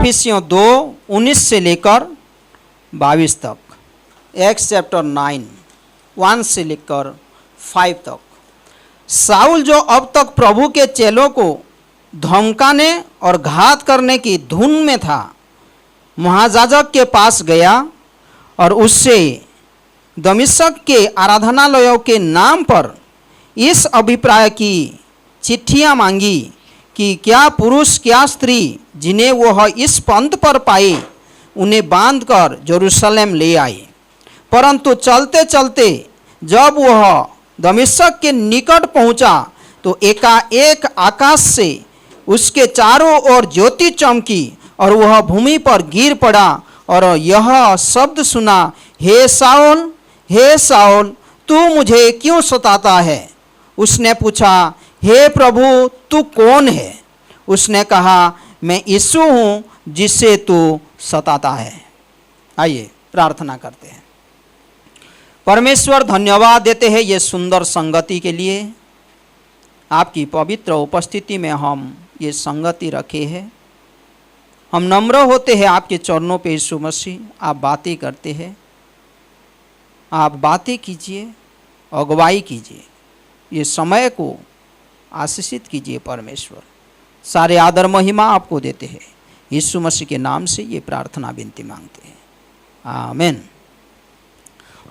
इफिसियों 2:19 से लेकर 22 तक, एक्स चैप्टर 9 1 से लेकर 5 तक। साउल जो अब तक प्रभु के चेलों को धमकाने और घात करने की धुन में था, महायाजक के पास गया और उससे दमिश्क के आराधनालयों के नाम पर इस अभिप्राय की चिट्ठियां मांगी कि क्या पुरुष क्या स्त्री जिन्हें वह इस पंथ पर पाए उन्हें बांधकर यरूशलेम ले आए। परंतु चलते चलते जब वह दमिश्क के निकट पहुंचा तो एकाएक आकाश से उसके चारों ओर ज्योति चमकी और वह भूमि पर गिर पड़ा और यह शब्द सुना, हे साउल तू मुझे क्यों सताता है। उसने पूछा, हे प्रभु तू कौन है। उसने कहा, मैं यीशु हूँ जिसे तू सताता है। आइए प्रार्थना करते हैं। परमेश्वर धन्यवाद देते हैं ये सुंदर संगति के लिए। आपकी पवित्र उपस्थिति में हम ये संगति रखे हैं। हम नम्र होते हैं आपके चरणों पे यीशु मसीह। आप बातें करते हैं, आप बातें कीजिए, अगुवाई कीजिए, ये समय को आशीषित कीजिए। परमेश्वर सारे आदर महिमा आपको देते हैं। यीशु मसीह के नाम से ये प्रार्थना विनती मांगते हैं, आमीन।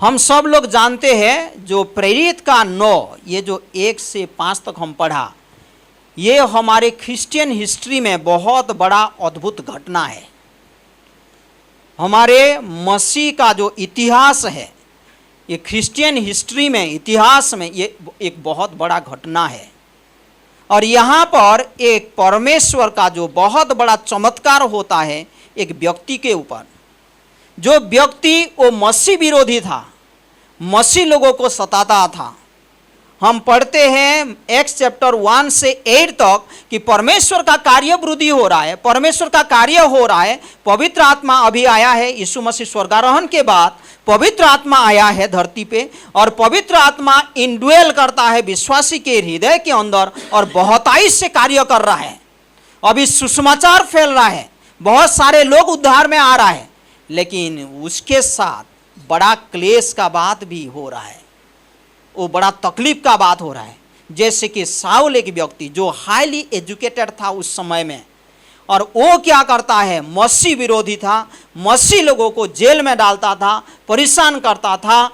हम सब लोग जानते हैं जो प्रेरित का 9, ये जो 1 से 5 तक हम पढ़ा, ये हमारे क्रिश्चियन हिस्ट्री में बहुत बड़ा अद्भुत घटना है। हमारे मसीह का जो इतिहास है, ये क्रिश्चियन हिस्ट्री में, इतिहास में ये एक बहुत बड़ा घटना है। और यहाँ पर एक परमेश्वर का जो बहुत बड़ा चमत्कार होता है एक व्यक्ति के ऊपर। जो व्यक्ति वो मसीह विरोधी था, मसीह लोगों को सताता था। हम पढ़ते हैं एक्स चैप्टर 1 से 8 तक कि परमेश्वर का कार्य वृद्धि हो रहा है, परमेश्वर का कार्य हो रहा है। पवित्र आत्मा अभी आया है। यीशु मसीह स्वर्गारोहण के बाद पवित्र आत्मा आया है धरती पे, और पवित्र आत्मा इंडवेल करता है विश्वासी के हृदय के अंदर और बहुतायत से कार्य कर रहा है। अभी सुसमाचार फैल रहा है, बहुत सारे लोग उद्धार में आ रहा है, लेकिन उसके साथ बड़ा क्लेश का बात भी हो रहा है, वो बड़ा तकलीफ का बात हो रहा है। जैसे कि साउल एक व्यक्ति जो हाईली एजुकेटेड था उस समय में, और वो क्या करता है, मसीह विरोधी था, मसीह लोगों को जेल में डालता था, परेशान करता था।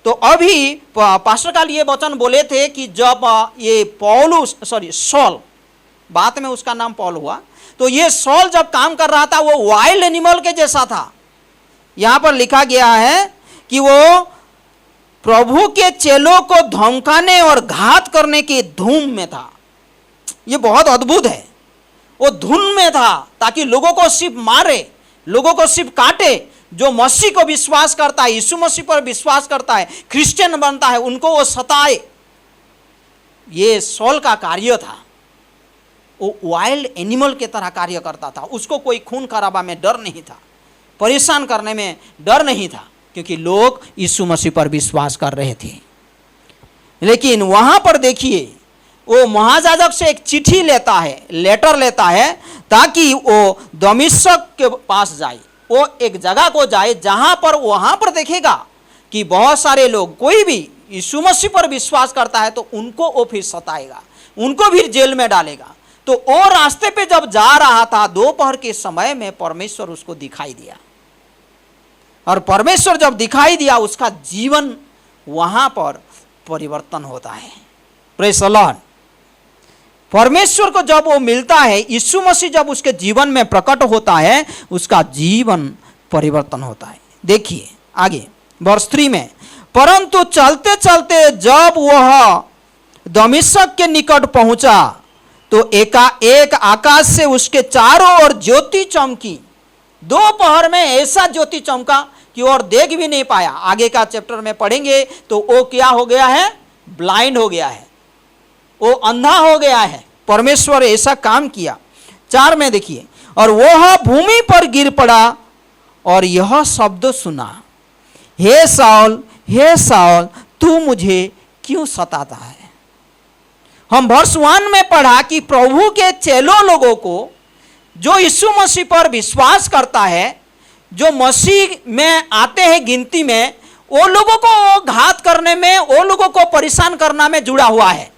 तो अभी पास्टर काल ये वचन बोले थे कि जब ये सॉल, बाद में उसका नाम पौल हुआ, तो ये सॉल जब काम कर रहा था वो वाइल्ड एनिमल के जैसा था। यहाँ पर लिखा गया है कि वो प्रभु के चेलों को धमकाने और घात करने की धूम में था। ये बहुत अद्भुत है। वो धुन में था ताकि लोगों को सिर्फ मारे, लोगों को सिर्फ काटे। जो मसीह को विश्वास करता है, यीशु मसीह पर विश्वास करता है, क्रिश्चियन बनता है, उनको वो सताए। ये सॉल का कार्य था। वो वाइल्ड एनिमल के तरह कार्य करता था। उसको कोई खून खराबा में डर नहीं था, परेशान करने में डर नहीं था, क्योंकि लोग यीशु मसीह पर विश्वास कर रहे थे। लेकिन वहां पर देखिए, वो महायाजक से एक चिट्ठी लेता है, लेटर लेता है, ताकि वो दमिश्क के पास जाए। वो एक जगह को जाए जहां पर वहां पर देखेगा कि बहुत सारे लोग, कोई भी यीशु मसीह पर विश्वास करता है तो उनको वो फिर सताएगा, उनको भी जेल में डालेगा। तो वो रास्ते पे जब जा रहा था दोपहर के समय में परमेश्वर उसको दिखाई दिया, और परमेश्वर जब दिखाई दिया उसका जीवन वहां पर परिवर्तन होता है। Praise the Lord. परमेश्वर को जब वो मिलता है, यीशु मसीह जब उसके जीवन में प्रकट होता है, उसका जीवन परिवर्तन होता है। देखिए आगे वर्ष 3 में, परंतु चलते चलते जब वह दमिश्क के निकट पहुंचा तो एकाएक आकाश से उसके चारों ओर ज्योति चमकी। दोपहर में ऐसा ज्योति चमका कि और देख भी नहीं पाया। आगे का चैप्टर में पढ़ेंगे तो वो क्या हो गया है, ब्लाइंड हो गया है, वो अंधा हो गया है। परमेश्वर ऐसा काम किया। 4 में देखिए, और वह भूमि पर गिर पड़ा और यह शब्द सुना, हे साउल तू मुझे क्यों सताता है। हम वर्ष 1 में पढ़ा कि प्रभु के चेलों लोगों को जो यीशु मसीह पर विश्वास करता है, जो मसीह में आते हैं गिनती में, वो लोगों को घात करने में, वो लोगों को परेशान करना में जुड़ा हुआ है।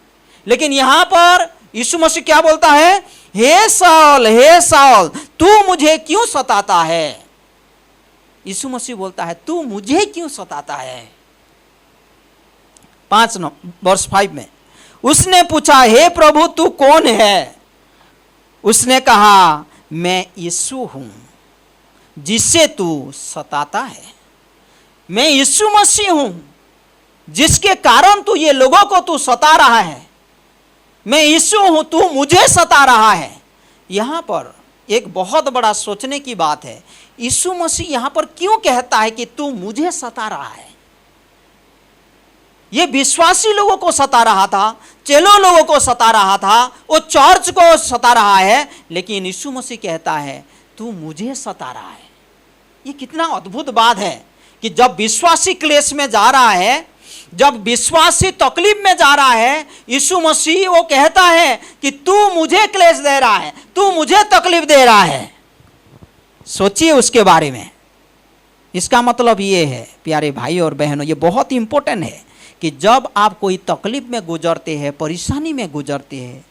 लेकिन यहां पर यीशु मसीह क्या बोलता है? हे साउल, तू मुझे क्यों सताता है? यीशु मसीह बोलता है, तू मुझे क्यों सताता है? 5 में उसने पूछा, हे प्रभु तू कौन है? उसने कहा, मैं यीशु हूं जिससे तू सताता है। मैं यीशु मसीह हूं जिसके कारण तू ये लोगों को तू सता रहा है। मैं यीशु हूं, तू मुझे सता रहा है। यहां पर एक बहुत बड़ा सोचने की बात है। यीशु मसीह यहां पर क्यों कहता है कि तू मुझे सता रहा है? ये विश्वासी लोगों को सता रहा था, चेलों लोगों को सता रहा था, वो चर्च को सता रहा है, लेकिन यीशु मसीह कहता है तू मुझे सता रहा है। ये कितना अद्भुत बात है कि जब विश्वासी क्लेश में जा रहा है, जब विश्वासी तकलीफ में जा रहा है, यीशु मसीह वो कहता है कि तू मुझे क्लेश दे रहा है, तू मुझे तकलीफ दे रहा है। सोचिए उसके बारे में। इसका मतलब ये है प्यारे भाई और बहनों, ये बहुत इंपॉर्टेंट है कि जब आप कोई तकलीफ में गुजरते हैं, परेशानी में गुजरते हैं,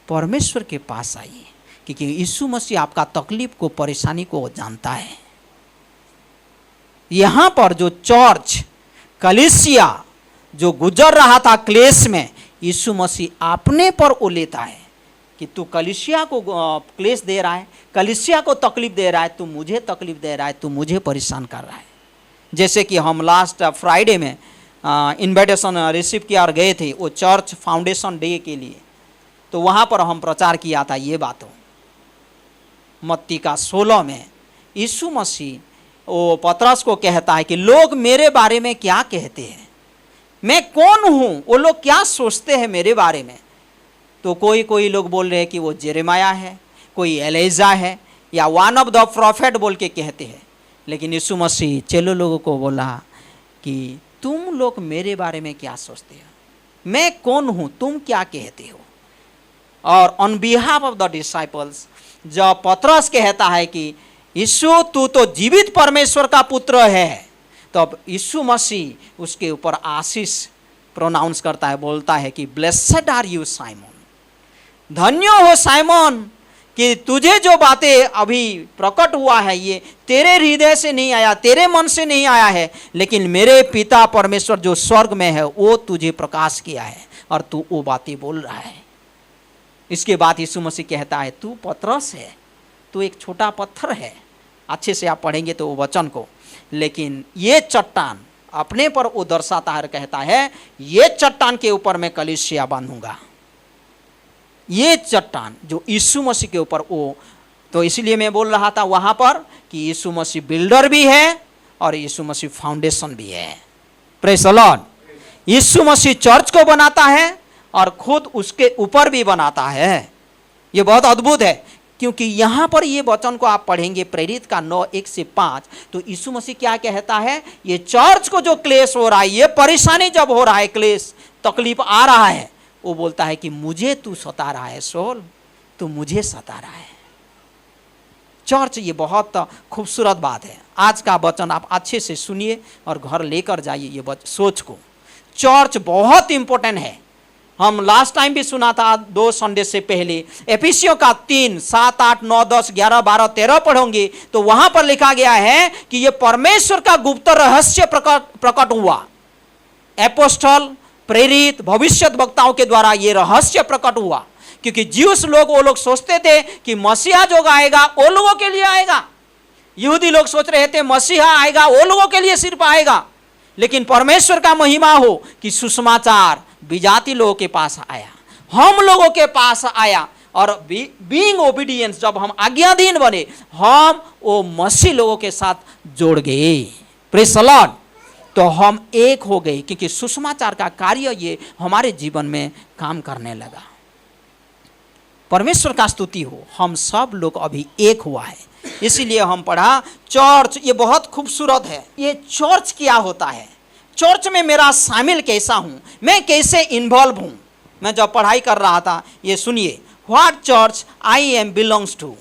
परमेश्वर के पास आइए, क्योंकि यीशु मसीह आपका तकलीफ को, परेशानी को जानता है। यहां पर जो चर्च, कलीसिया जो गुजर रहा था क्लेश में, यीशु मसीह अपने पर वो लेता है कि तू कलीसिया को क्लेश दे रहा है, कलीसिया को तकलीफ दे रहा है, तू मुझे तकलीफ दे रहा है, तू मुझे परेशान कर रहा है। जैसे कि हम लास्ट फ्राइडे में इन्विटेशन रिसीव किया और गए थे वो चर्च फाउंडेशन डे के लिए, तो वहाँ पर हम प्रचार किया था ये बातों। मत्ती का 16 में यीशु मसीह वो पतरस को कहता है कि लोग मेरे बारे में क्या कहते हैं, मैं कौन हूँ, वो लोग क्या सोचते हैं मेरे बारे में। तो कोई लोग बोल रहे हैं कि वो जेरेमाया है, कोई एलिजा है, या वन ऑफ द प्रॉफिट बोल के कहते हैं। लेकिन यीशु मसीह चेलो लोगों को बोला कि तुम लोग मेरे बारे में क्या सोचते हो, मैं कौन हूँ, तुम क्या कहते हो। और on behalf of the disciples जब पतरस कहता है कि यीशु तू तो जीवित परमेश्वर का पुत्र है, तब तो यीशु मसीह उसके ऊपर आशीष प्रोनाउंस करता है, बोलता है कि ब्लेसेड आर यू साइमन, धन्य हो साइमन कि तुझे जो बातें अभी प्रकट हुआ है ये तेरे हृदय से नहीं आया, तेरे मन से नहीं आया है, लेकिन मेरे पिता परमेश्वर जो स्वर्ग में है वो तुझे प्रकाश किया है और तू वो बातें बोल रहा है। इसके बाद यीशु मसीह कहता है तू पतरस है, तू एक छोटा पत्थर है। अच्छे से आप पढ़ेंगे तो वो वचन को, लेकिन ये चट्टान अपने पर वो दर्शाता है, कहता है ये चट्टान के ऊपर मैं कलीसिया बांधूंगा। ये चट्टान जो यीशु मसीह के ऊपर वो, तो इसलिए मैं बोल रहा था वहां पर कि यीशु मसीह बिल्डर भी है और यीशु मसीह फाउंडेशन भी है। Praise the Lord. यीशु मसीह चर्च को बनाता है और खुद उसके ऊपर भी बनाता है। ये बहुत अद्भुत है, क्योंकि यहाँ पर ये वचन को आप पढ़ेंगे प्रेरित का 9:1-5, तो यीशु मसीह क्या कहता है, ये चर्च को जो क्लेश हो रहा है, ये परेशानी जब हो रहा है, क्लेश तकलीफ आ रहा है, वो बोलता है कि मुझे तू सता रहा है सोल, तू मुझे सता रहा है। चर्च, ये बहुत खूबसूरत बात है। आज का वचन आप अच्छे से सुनिए और घर लेकर जाइए ये सोच को। चर्च बहुत इंपॉर्टेंट है। हम लास्ट टाइम भी सुना था 2 संडे से पहले, एफिसियों का 3, 7, 8, 9, 10, 11, 12, 13 पढ़ोगे तो वहां पर लिखा गया है कि ये परमेश्वर का गुप्त रहस्य प्रकट हुआ। एपोस्टल, प्रेरित, भविष्यत वक्ताओं के द्वारा ये रहस्य प्रकट हुआ, क्योंकि ज्यूस लोग, वो लोग सोचते थे कि मसीहा जो आएगा वो लोगों के लिए आएगा। यहूदी लोग सोच रहे थे मसीहा आएगा वो लोगों के लिए सिर्फ आएगा, लेकिन परमेश्वर का महिमा हो कि सुसमाचार विजाति लोगों के पास आया, हम लोगों के पास आया, और बीइंग ओबीडियंस, जब हम आज्ञाधीन बने, हम वो मसीह लोगों के साथ जोड़ गए। Praise the Lord. तो हम एक हो गए, क्योंकि सुसमाचार का कार्य ये हमारे जीवन में काम करने लगा। परमेश्वर का स्तुति हो, हम सब लोग अभी एक हुआ है। इसीलिए हम पढ़ा चर्च, ये बहुत खूबसूरत है। ये चर्च क्या होता है, चर्च में मेरा शामिल कैसा हूँ, मैं कैसे इन्वॉल्व हूँ। मैं जब पढ़ाई कर रहा था, ये सुनिए, what church I am belongs to,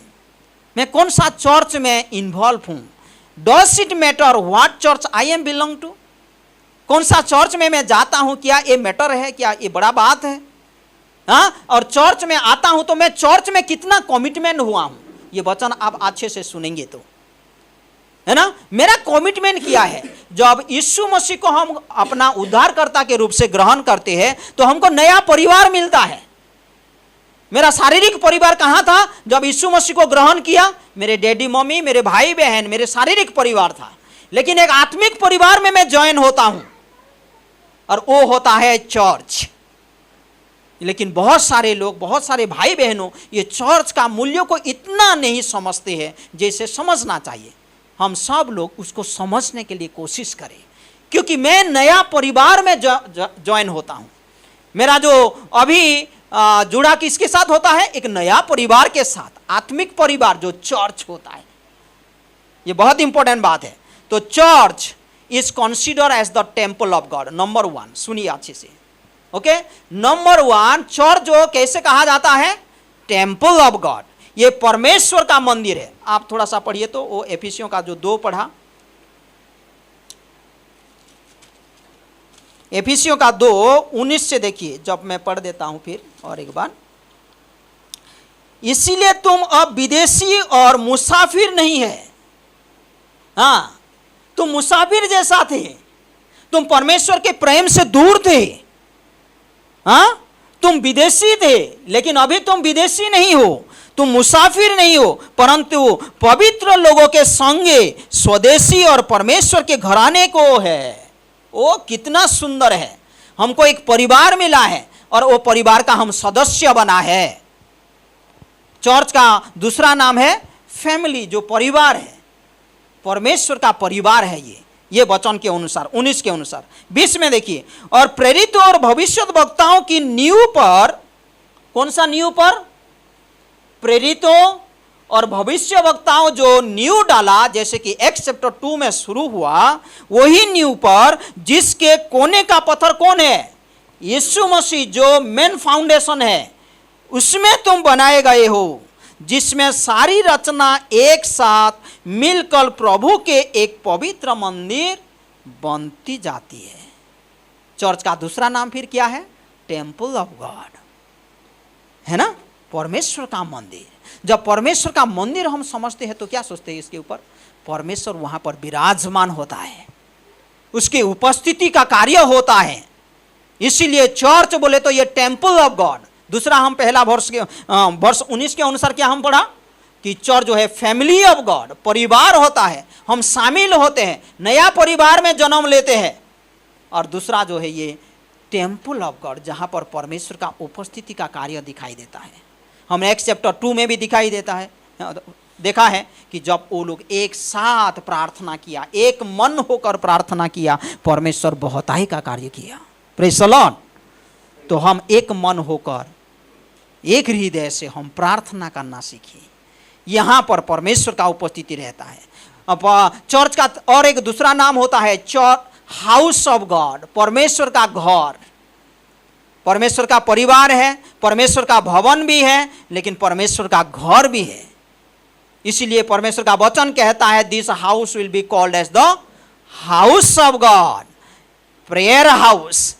मैं कौन सा चर्च में इन्वॉल्व हूँ? Does it matter what church I am belong to? कौन सा चर्च में मैं जाता हूँ, क्या ये मैटर है? क्या ये बड़ा बात है? हाँ, और चर्च में आता हूँ तो मैं चर्च में कितना कमिटमेंट हुआ हूँ, ये वचन आप अच्छे से सुनेंगे तो, है ना। मेरा कमिटमेंट क्या है? जब यीशु मसीह को हम अपना उद्धारकर्ता के रूप से ग्रहण करते हैं तो हमको नया परिवार मिलता है। मेरा शारीरिक परिवार कहाँ था जब यीशु मसीह को ग्रहण किया? मेरे डैडी मम्मी, मेरे भाई बहन, मेरे शारीरिक परिवार था। लेकिन एक आत्मिक परिवार में मैं ज्वाइन होता हूँ और वो होता है चर्च। लेकिन बहुत सारे लोग, बहुत सारे भाई बहनों, ये चर्च का मूल्य को इतना नहीं समझते हैं जैसे समझना चाहिए। हम सब लोग उसको समझने के लिए कोशिश करें, क्योंकि मैं नया परिवार में ज्वाइन होता हूँ। मेरा जो अभी जुड़ा किसके साथ होता है? एक नया परिवार के साथ, आत्मिक परिवार जो चर्च होता है। ये बहुत इंपॉर्टेंट बात है। तो church is consider as the temple of God. Number 1, सुनिए अच्छे से, ओके। नंबर 1, चर्च जो कैसे कहा जाता है? Temple of God. ये परमेश्वर का मंदिर है। आप थोड़ा सा पढ़िए तो, वो एफिसियों का जो 2 पढ़ा, एफिसियों का 2:19 से देखिए। जब मैं पढ़ देता हूं फिर और एक बार। इसीलिए तुम अब विदेशी और मुसाफिर नहीं है। हाँ, तुम मुसाफिर जैसा थे, तुम परमेश्वर के प्रेम से दूर थे। हाँ, तुम विदेशी थे, लेकिन अभी तुम विदेशी नहीं हो, तुम मुसाफिर नहीं हो, परंतु पवित्र लोगों के संगे स्वदेशी और परमेश्वर के घराने को है। वो कितना सुंदर है। हमको एक परिवार मिला है और वो परिवार का हम सदस्य बना है। चर्च का दूसरा नाम है फैमिली, जो परिवार है, परमेश्वर का परिवार है ये वचन के अनुसार 19 के अनुसार। 20 में देखिए, और प्रेरितों और भविष्यद्वक्ताओं की नींव पर, कौन सा नींव पर? प्रेरितों और भविष्यवक्ताओं जो नींव डाला, जैसे कि एक्स चैप्टर 2 में शुरू हुआ, वही नींव पर जिसके कोने का पत्थर कौन है? यीशु मसीह, जो मेन फाउंडेशन है, उसमें तुम बनाए गए हो, जिसमें सारी रचना एक साथ मिलकर प्रभु के एक पवित्र मंदिर बनती जाती है। चर्च का दूसरा नाम फिर क्या है? टेम्पल ऑफ गॉड, है ना, परमेश्वर का मंदिर। जब परमेश्वर का मंदिर हम समझते हैं तो क्या सोचते हैं इसके ऊपर? परमेश्वर वहां पर विराजमान होता है, उसकी उपस्थिति का कार्य होता है। इसीलिए चर्च बोले तो ये टेम्पल ऑफ गॉड। दूसरा, हम पहला वर्ष 19 के अनुसार क्या हम पढ़ा कि चर्च जो है फैमिली ऑफ गॉड, परिवार होता है, हम शामिल होते हैं, नया परिवार में जन्म लेते हैं। और दूसरा जो है ये टेम्पल ऑफ गॉड, जहां पर परमेश्वर का उपस्थिति का कार्य दिखाई देता है। हम एक्स चैप्टर 2 में भी दिखाई देता है, देखा है कि जब वो लोग एक साथ प्रार्थना किया, एक मन होकर प्रार्थना किया, परमेश्वर बहुताई का कार्य किया। Praise the Lord. तो हम एक मन होकर, एक हृदय से हम प्रार्थना करना सीखिए। यहाँ पर परमेश्वर का उपस्थिति रहता है। अब चर्च का और एक दूसरा नाम होता है चर्च, हाउस ऑफ गॉड, परमेश्वर का घर। परमेश्वर का परिवार है, परमेश्वर का भवन भी है, लेकिन परमेश्वर का घर भी है। इसीलिए परमेश्वर का वचन कहता है, this house will be called as the house of God, prayer house,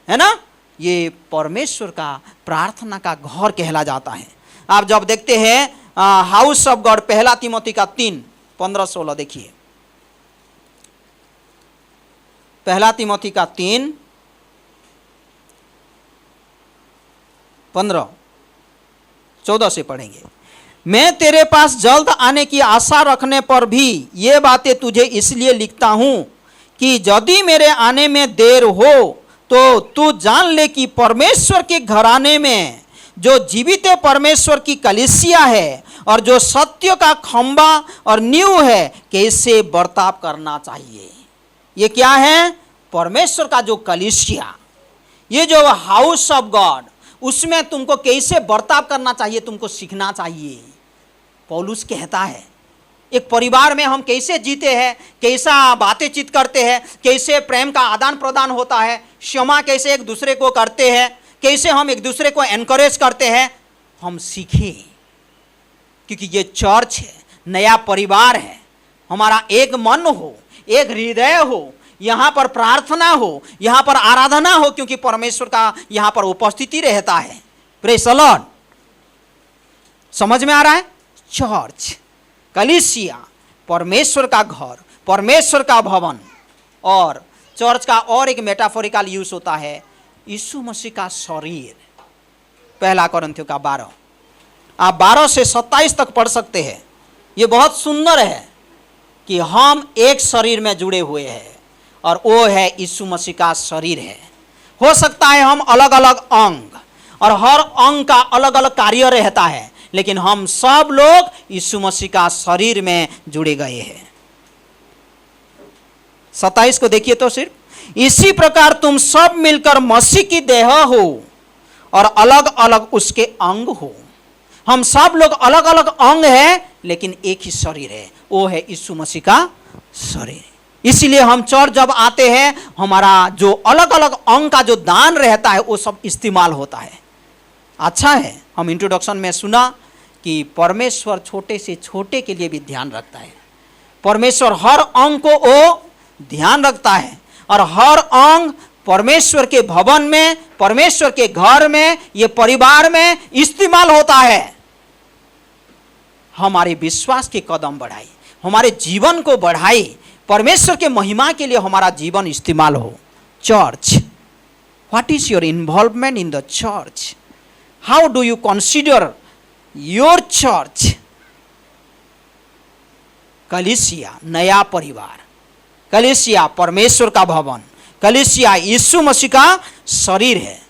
है ना। ये परमेश्वर का प्रार्थना का घर कहला जाता है। आप जब देखते हैं हाउस ऑफ गॉड, पहला तीमोथी का 3:15-16 देखिए। पहला तीमोथी का 3:15-14 से पढ़ेंगे। मैं तेरे पास जल्द आने की आशा रखने पर भी ये बातें तुझे इसलिए लिखता हूं कि यदि मेरे आने में देर हो तो तू जान ले कि परमेश्वर के घराने में जो जीवित परमेश्वर की कलीसिया है और जो सत्य का खंबा और नींव है, कैसे बर्ताव करना चाहिए। ये क्या है? परमेश्वर का जो कलीसिया, ये जो हाउस ऑफ गॉड, उसमें तुमको कैसे बर्ताव करना चाहिए, तुमको सीखना चाहिए। पौलुस कहता है एक परिवार में हम कैसे जीते हैं, कैसा बातचीत करते हैं, कैसे प्रेम का आदान प्रदान होता है, क्षमा कैसे एक दूसरे को करते हैं, कैसे हम एक दूसरे को एनकरेज करते हैं, हम सीखें। क्योंकि ये चर्च है, नया परिवार है, हमारा एक मन हो, एक हृदय हो, यहाँ पर प्रार्थना हो, यहाँ पर आराधना हो, क्योंकि परमेश्वर का यहाँ पर उपस्थिति रहता है। Praise the Lord. समझ में आ रहा है? चर्च, कलीसिया, परमेश्वर का घर, परमेश्वर का भवन। और चर्च का और एक मेटाफोरिकल यूज होता है यीशु मसीह का शरीर। पहला कोरिन्थियों का 12, आप 12 से 27 तक पढ़ सकते हैं। ये बहुत सुंदर है कि हम एक शरीर में जुड़े हुए हैं और वो है यीशु मसीह का शरीर है। हो सकता है हम अलग अलग अंग, और हर अंग का अलग अलग कार्य रहता है, लेकिन हम सब लोग यीशु मसीह का शरीर में जुड़े गए हैं। 27 को देखिए तो सिर्फ, इसी प्रकार तुम सब मिलकर मसीह की देह हो और अलग अलग उसके अंग हो। हम सब लोग अलग अलग अंग हैं, लेकिन एक ही शरीर है, वो है यीशु मसीह का शरीर। इसीलिए हम चर्च जब आते हैं, हमारा जो अलग अलग अंग का जो दान रहता है वो सब इस्तेमाल होता है। अच्छा है, हम इंट्रोडक्शन में सुना कि परमेश्वर छोटे से छोटे के लिए भी ध्यान रखता है। परमेश्वर हर अंग को वो ध्यान रखता है, और हर अंग परमेश्वर के भवन में, परमेश्वर के घर में, ये परिवार में इस्तेमाल होता है। हमारे विश्वास के कदम बढ़ाए, हमारे जीवन को बढ़ाए, परमेश्वर के महिमा के लिए हमारा जीवन इस्तेमाल हो। Church, what is your involvement in the church? How do you consider your church? कलीसिया नया परिवार, कलीसिया परमेश्वर का भवन, कलीसिया यीशु मसीह का शरीर है।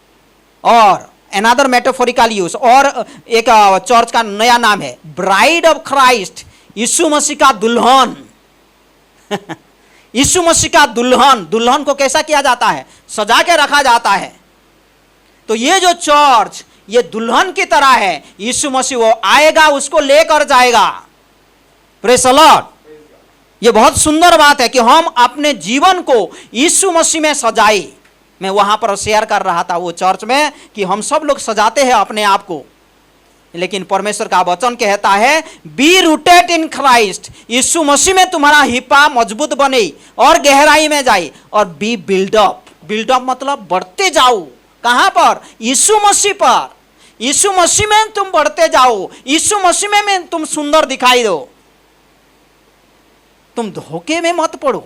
और अनदर मेटाफोरिकल यूज, और एक चर्च का नया नाम है ब्राइड ऑफ क्राइस्ट, यीशु मसीह का दुल्हन। यीशु मसीह का दुल्हन। दुल्हन को कैसा किया जाता है? सजा के रखा जाता है। तो ये जो चर्च, ये दुल्हन की तरह है। यीशु मसीह वो आएगा, उसको लेकर जाएगा। Praise the Lord. ये बहुत सुंदर बात है कि हम अपने जीवन को यीशु मसीह में सजाए। मैं वहां पर शेयर कर रहा था वो चर्च में कि हम सब लोग सजाते हैं अपने आप को, लेकिन परमेश्वर का वचन कहता है बी रूटेड इन क्राइस्ट। यीशु मसीह में तुम्हारा हिप्पा मजबूत बने और गहराई में जाए, और बी बिल्डअप। बिल्डअप मतलब बढ़ते जाओ। कहां पर? यीशु मसीह पर। यीशु मसीह में तुम बढ़ते जाओ, यीशु मसीह में तुम सुंदर दिखाई दो। तुम धोखे में मत पड़ो,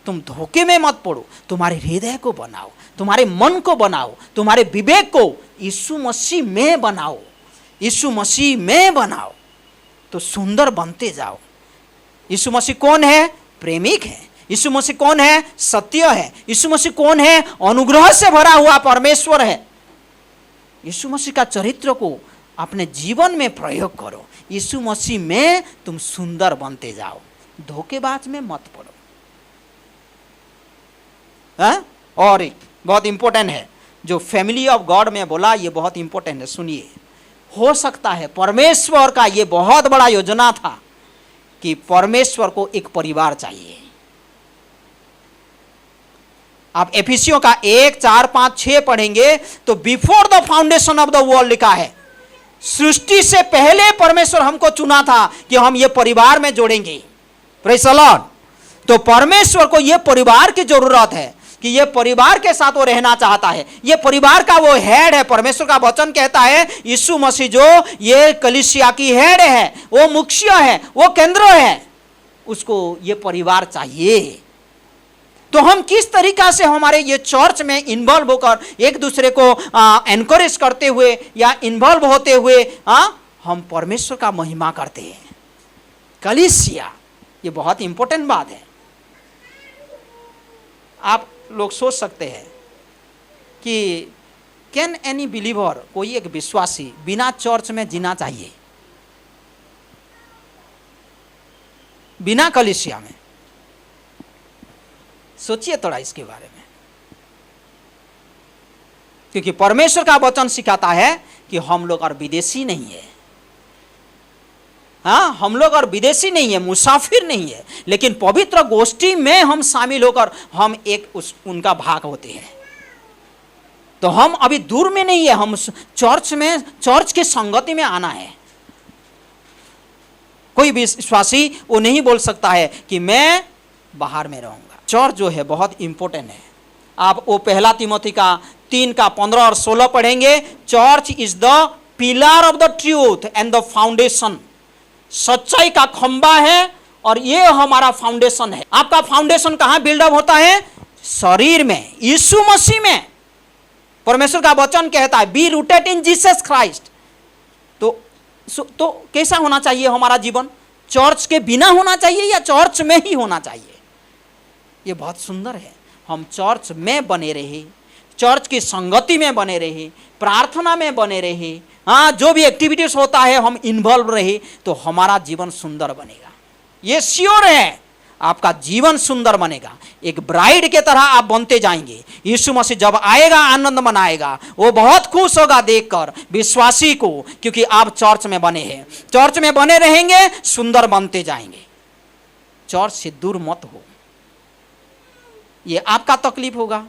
तुम धोखे में मत पड़ो। तुम्हारे हृदय को बनाओ, तुम्हारे मन को बनाओ, तुम्हारे विवेक को यीशु मसीह में बनाओ, यीशु मसीह में बनाओ, तो सुंदर बनते जाओ। यीशु मसीह कौन है? प्रेमिक है। यीशु मसीह कौन है? सत्य है। यीशु मसीह कौन है? अनुग्रह से भरा हुआ परमेश्वर है। यीशु मसीह का चरित्र को अपने जीवन में प्रयोग करो। यीशु मसीह में तुम सुंदर बनते जाओ, धोखेबाज में मत पड़ो। हाँ? और बहुत इंपॉर्टेंट है जो फैमिली ऑफ गॉड में बोला, ये बहुत इंपॉर्टेंट है। सुनिए, हो सकता है परमेश्वर का ये बहुत बड़ा योजना था कि परमेश्वर को एक परिवार चाहिए। आप एफिसियों का 1, 4, 5, 6 पढ़ेंगे तो before the foundation of the world लिखा है। सृष्टि से पहले परमेश्वर हमको चुना था कि हम ये परिवार में जोड़ेंगे। Praise the Lord. तो परमेश्वर को ये परिवार की जरूरत है कि ये परिवार के साथ वो रहना चाहता है। ये परिवार का वो हेड है। परमेश्वर का वचन कहता है यीशु मसीह जो ये कलीसिया की हेड है, वो मुख्य है, वो केंद्र है, उसको ये परिवार चाहिए। तो हम किस तरीका से हमारे ये चर्च में इन्वॉल्व होकर एक दूसरे को एनकरेज करते हुए या इन्वॉल्व होते हुए हम परमेश्वर का महिमा करते हैं। कलीसिया, ये बहुत इंपॉर्टेंट बात है। आप लोग सोच सकते हैं कि कैन एनी बिलीवर, कोई एक विश्वासी बिना चर्च में जीना चाहिए? बिना कलीसिया में? सोचिए थोड़ा इसके बारे में, क्योंकि परमेश्वर का वचन सिखाता है कि हम लोग और विदेशी नहीं है। हाँ, हम लोग और विदेशी नहीं है, मुसाफिर नहीं है, लेकिन पवित्र गोष्ठी में हम शामिल होकर हम एक उनका भाग होते हैं। तो हम अभी दूर में नहीं है, हम चर्च में, चर्च के संगति में आना है। कोई विश्वासी वो नहीं बोल सकता है कि मैं बाहर में रहूंगा। चर्च जो है बहुत इंपॉर्टेंट है। आप वो पहला तिमोथी का 3 का 15 और 16 पढ़ेंगे। Church is the pillar of the truth and the foundation. सच्चाई का खंबा है और ये हमारा फाउंडेशन है। आपका फाउंडेशन कहां बिल्डअप होता है? शरीर में, यीशु मसीह में। परमेश्वर का वचन कहता है be rooted in Jesus Christ. तो कैसा होना चाहिए हमारा जीवन? चर्च के बिना होना चाहिए या चर्च में ही होना चाहिए? ये बहुत सुंदर है। हम चर्च में बने रहे, चर्च की संगति में बने रहे, प्रार्थना में बने रहे, हाँ, जो भी एक्टिविटीज होता है हम इन्वॉल्व रहे, तो हमारा जीवन सुंदर बनेगा। ये श्योर है, आपका जीवन सुंदर बनेगा। एक ब्राइड के तरह आप बनते जाएंगे। यीशु मसीह जब आएगा आनंद मनाएगा, वो बहुत खुश होगा देखकर विश्वासी को, क्योंकि आप चर्च में बने हैं। चर्च में बने रहेंगे, सुंदर बनते जाएंगे। चर्च से दूर मत हो, ये आपका तकलीफ होगा,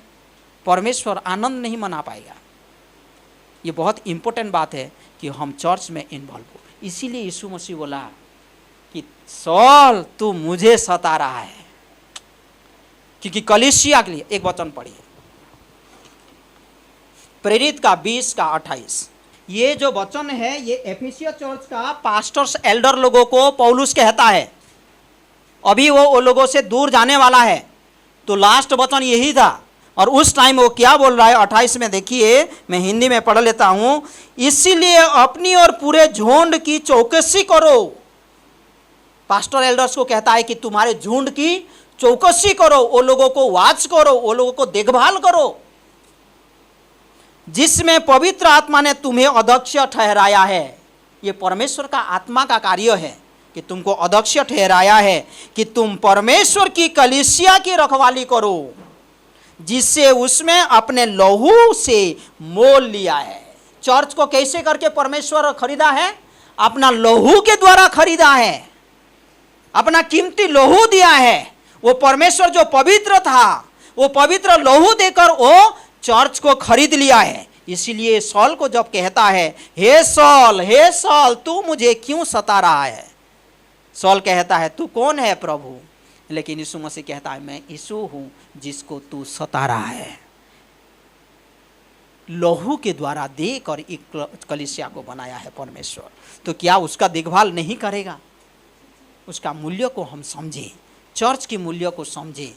परमेश्वर आनंद नहीं मना पाएगा। ये बहुत इंपॉर्टेंट बात है कि हम चर्च में इन्वॉल्व हो। इसीलिए यीशु मसीह बोला कि सौल तू मुझे सता रहा है, क्योंकि कलीसिया के लिए एक वचन पढ़िए, प्रेरित का 20 का 28। ये जो वचन है ये एफिसिया चर्च का पास्टर्स एल्डर लोगों को पौलुस कहता है। अभी वो लोगों से दूर जाने वाला है, तो लास्ट वचन यही था। और उस टाइम वो क्या बोल रहा है 28 में देखिए, मैं हिंदी में पढ़ लेता हूं। इसीलिए अपनी और पूरे झुंड की चौकसी करो। पास्टर एल्डर्स को कहता है कि तुम्हारे झुंड की चौकसी करो, वो लोगों को वॉच करो, वो लोगों को देखभाल करो, जिसमें पवित्र आत्मा ने तुम्हें अध्यक्ष ठहराया है। ये परमेश्वर का आत्मा का कार्य है कि तुमको अध्यक्ष ठहराया है कि तुम परमेश्वर की कलीसिया की रखवाली करो, जिससे उसमें अपने लहू से मोल लिया है। चर्च को कैसे करके परमेश्वर खरीदा है? अपना लहू के द्वारा खरीदा है, अपना कीमती लहू दिया है। वो परमेश्वर जो पवित्र था, वो पवित्र लहू देकर वो चर्च को खरीद लिया है। इसीलिए सौल को जब कहता है हे सौल तू मुझे क्यों सता रहा है, सौल कहता है तू कौन है प्रभु? लेकिन यीशु मसीह कहता है मैं यीशु हूं जिसको तू सता रहा है। लहू के द्वारा देकर एक कलीसिया को बनाया है परमेश्वर, तो क्या उसका देखभाल नहीं करेगा? उसका मूल्य को हम समझें, चर्च की मूल्य को समझें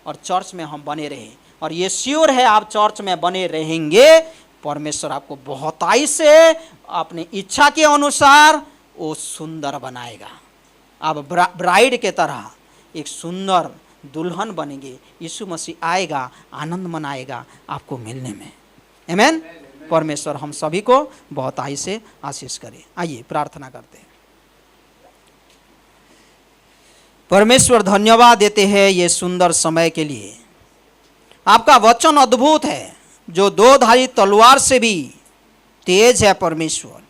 और चर्च में हम बने रहें। और ये श्योर है आप चर्च में बने रहेंगे, परमेश्वर आपको बहुताई से अपनी इच्छा के अनुसार वो सुंदर बनाएगा। आप ब्राइड के तरह एक सुंदर दुल्हन बनेंगे। यीशु मसीह आएगा, आनंद मनाएगा आपको मिलने में। आमीन। परमेश्वर हम सभी को बहुताई से आशीष करे। आइए प्रार्थना करते हैं। परमेश्वर धन्यवाद देते हैं ये सुंदर समय के लिए। आपका वचन अद्भुत है, जो दो धारी तलवार से भी तेज है। परमेश्वर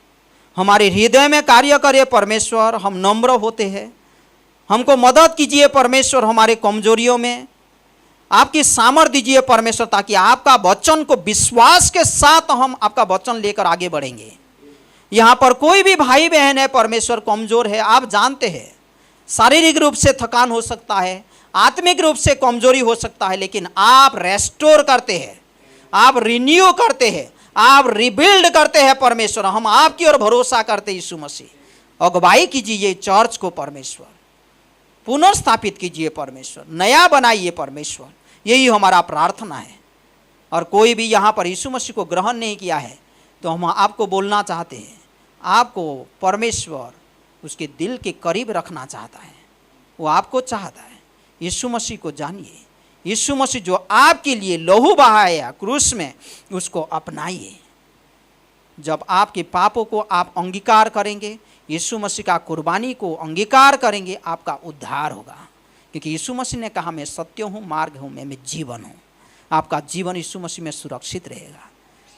हमारे हृदय में कार्य करे। परमेश्वर हम नम्र होते हैं, हमको मदद कीजिए परमेश्वर हमारे कमजोरियों में। आपकी सामर्थ्य दीजिए परमेश्वर, ताकि आपका वचन को विश्वास के साथ हम आपका वचन लेकर आगे बढ़ेंगे। यहाँ पर कोई भी भाई बहन है परमेश्वर कमजोर है, आप जानते हैं। शारीरिक रूप से थकान हो सकता है, आत्मिक रूप से कमजोरी हो सकता है, लेकिन आप रेस्टोर करते हैं, आप रिन्यू करते हैं, आप रिबिल्ड करते हैं। परमेश्वर हम आपकी ओर भरोसा करते हैं। यीशु मसीह अगुवाई कीजिए चर्च को परमेश्वर, पुनर्स्थापित कीजिए परमेश्वर, नया बनाइए परमेश्वर। यही हमारा प्रार्थना है। और कोई भी यहाँ पर यीशु मसीह को ग्रहण नहीं किया है, तो हम आपको बोलना चाहते हैं, आपको परमेश्वर उसके दिल के करीब रखना चाहता है। वो आपको चाहता है। यीशु मसीह को जानिए। यीशु मसीह जो आपके लिए लहू बहाया क्रूस में, उसको अपनाइए। जब आपके पापों को आप अंगीकार करेंगे, यीशु मसीह का कुर्बानी को अंगीकार करेंगे, आपका उद्धार होगा। क्योंकि यीशु मसीह ने कहा मैं सत्य हूँ, मार्ग हूँ, मैं जीवन हूँ। आपका जीवन यीशु मसीह में सुरक्षित रहेगा।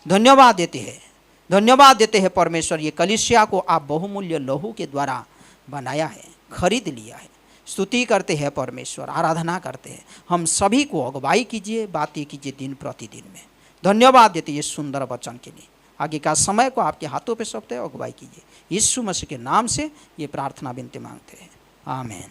धन्यवाद देते हैं परमेश्वर। ये कलीसिया को आप बहुमूल्य लहू के द्वारा बनाया है, खरीद लिया है। स्तुति करते हैं परमेश्वर, आराधना करते हैं। हम सभी को अगुवाई कीजिए, बातें कीजिए दिन प्रतिदिन में। धन्यवाद देते ये सुंदर वचन के लिए। आगे का समय को आपके हाथों पे सौंपते हैं, अगुवाई कीजिए। यीशु मसीह के नाम से ये प्रार्थना विनती मांगते हैं, आमीन।